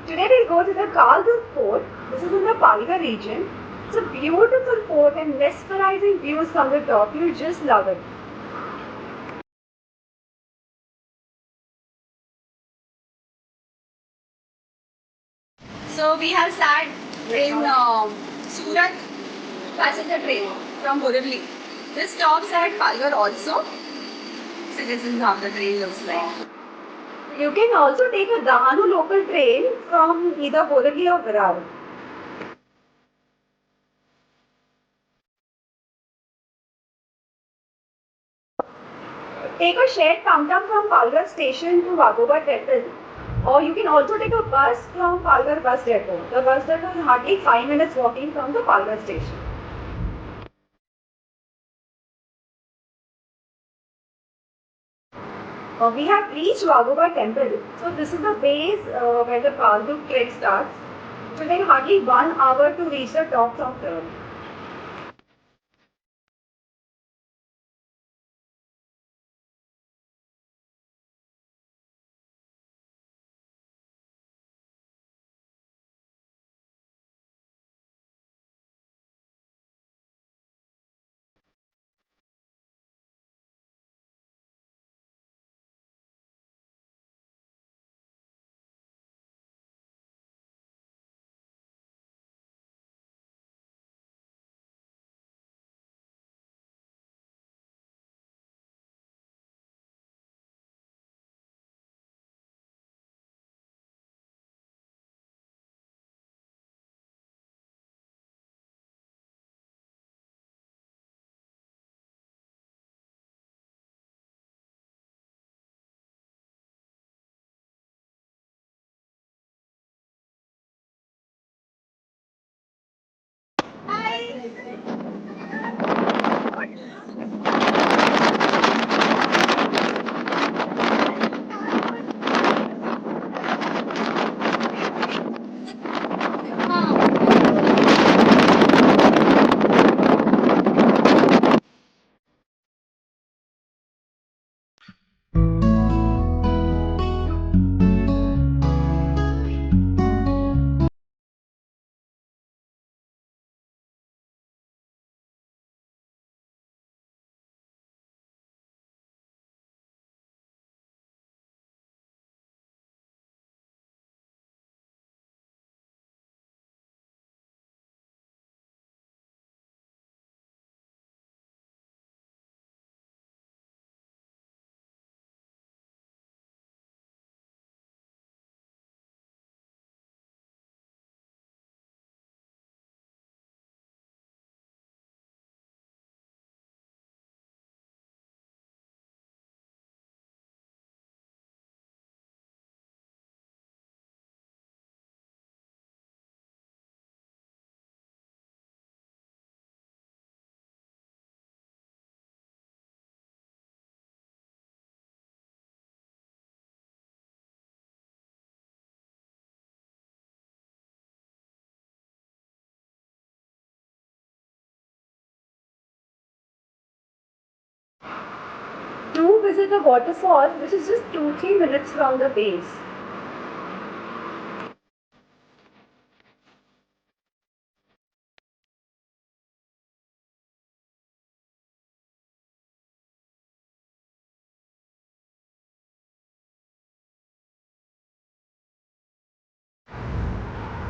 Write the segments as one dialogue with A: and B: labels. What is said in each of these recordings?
A: Today we'll go to the Kaldurg Fort. This is in the Palghar region. It's a beautiful fort and mesmerizing views from the top. You'll just love it. So we have sat in Surat passenger train from Borivali. This stops at Palghar also. So this is how the train looks like. You can also take a Dahanu local train from either Borivali or Virar. Take a shared tumtum from Palghar station to Waghoba temple. Or you can also take a bus from Palghar bus depot. The bus depot is hardly 5 minutes walking from the Palghar station. We have reached Waghoba temple. So this is the base where the Kaldurg trek starts. It will take hardly 1 hour to reach the top from here. Do visit the waterfall, which is just 2-3 minutes from the base.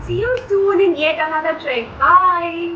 A: See you soon in yet another trek. Bye!